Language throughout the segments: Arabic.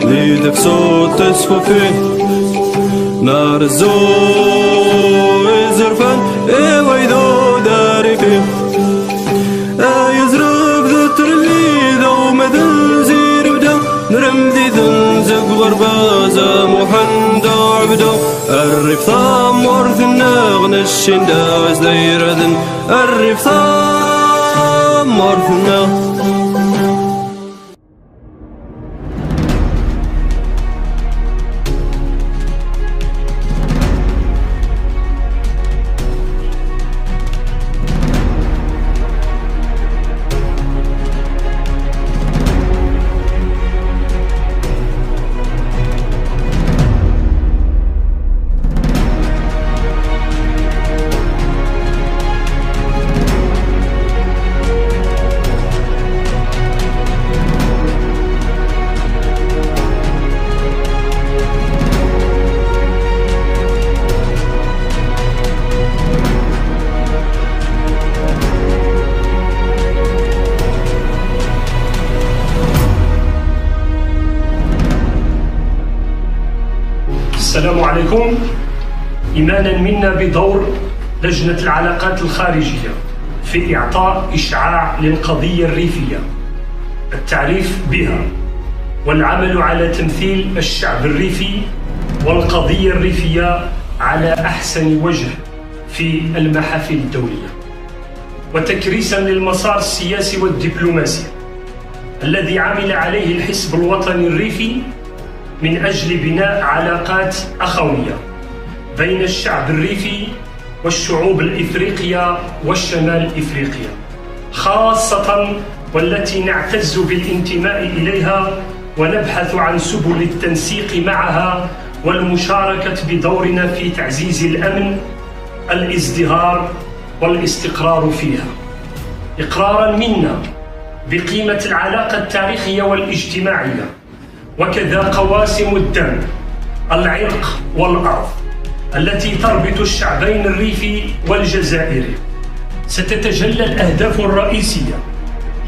ليدك صوت تصفى فيه نار الزور زرفان ويدو داري فيه يزرب ذتر اللي ذو مثل زير بدا نرمدي ذنزق غربازة محند عبدو الريف ثام ورث النغن الشنداز دايردن الريف ثام ورث النغن. السلام عليكم. إيمانا منا بدور لجنة العلاقات الخارجية في إعطاء إشعاع للقضية الريفية، التعريف بها والعمل على تمثيل الشعب الريفي والقضية الريفية على أحسن وجه في المحافل الدولية، وتكريسا للمسار السياسي والدبلوماسي الذي عمل عليه الحزب الوطني الريفي من أجل بناء علاقات أخوية بين الشعب الريفي والشعوب الإفريقية والشمال إفريقيا خاصة، والتي نعتز بالانتماء إليها ونبحث عن سبل التنسيق معها والمشاركة بدورنا في تعزيز الأمن، الازدهار والاستقرار فيها، إقرارا منا بقيمة العلاقة التاريخية والاجتماعية، وكذا قواسم الدم، العرق والأرض التي تربط الشعبين الريفي والجزائري. ستتجلى الأهداف الرئيسية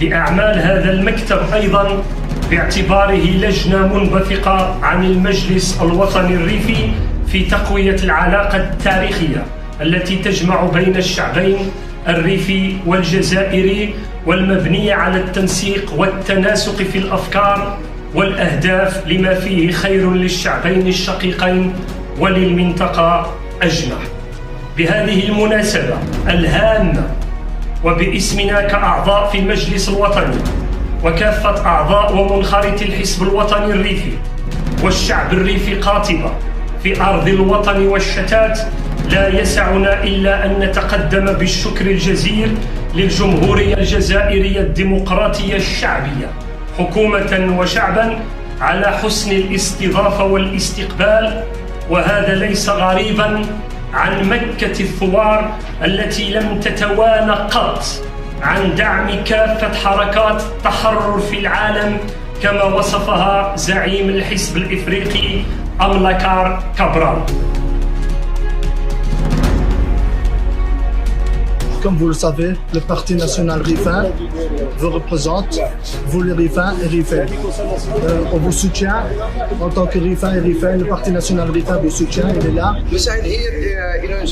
لأعمال هذا المكتب أيضا باعتباره لجنة منبثقة عن المجلس الوطني الريفي في تقوية العلاقة التاريخية التي تجمع بين الشعبين الريفي والجزائري، والمبنية على التنسيق والتناسق في الأفكار والأهداف لما فيه خير للشعبين الشقيقين وللمنطقة أجمع. بهذه المناسبة الهامة وباسمنا كأعضاء في المجلس الوطني وكافة أعضاء ومنخرطي الحزب الوطني الريفي والشعب الريفي قاطبة في أرض الوطن والشتات، لا يسعنا إلا أن نتقدم بالشكر الجزيل للجمهورية الجزائرية الديمقراطية الشعبية حكومة وشعبا على حسن الاستضافة والاستقبال، وهذا ليس غريبا عن مكة الثوار التي لم تتوانى قط عن دعم كافة حركات التحرر في العالم كما وصفها زعيم الحزب الإفريقي أملكار كابرال. Comme vous le savez, le Parti national rifin vous représente, vous les rifins et rifais. On vous soutient en tant que rifin et rifais. Le Parti national rifin vous soutient, il est là. We zijn hier in ons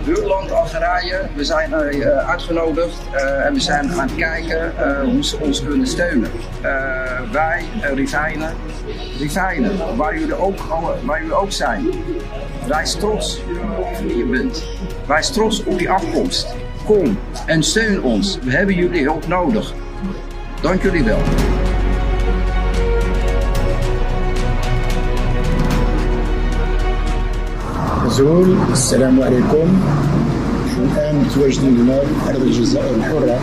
buurland Algerije. We zijn uitgenodigd en we zijn aan het kijken hoe ze ons kunnen steunen. Wij, Rifijnen, waar jullie ook zijn. Wees trots wie je bent. Wees trots op je afkomst. Kom en steun ons. We hebben jullie hulp nodig. Dank jullie wel. زول السلام عليكم. الآن متواجدين هنا في أرض الجزائر الحرة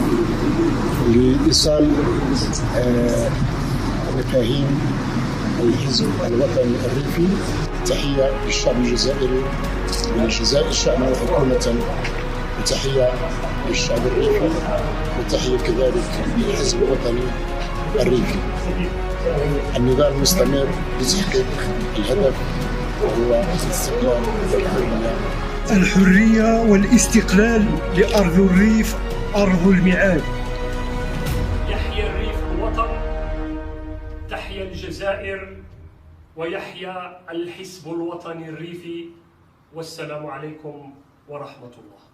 لإيصال مفاهيم الحزب الوطني الريفي. تحية للشعب الجزائري من الجزائر الشعب حكومة، وتحية للشعب الريفي، وتحية كذلك للحزب الوطني الريفي. النضال مستمر لتحقيق الهدف وهو الاستقلال والحرية. الحرية والاستقلال لأرض الريف، أرض الميعاد. يحيى الريف الوطن، تحيا الجزائر ويحيى الحزب الوطني الريفي. والسلام عليكم ورحمة الله.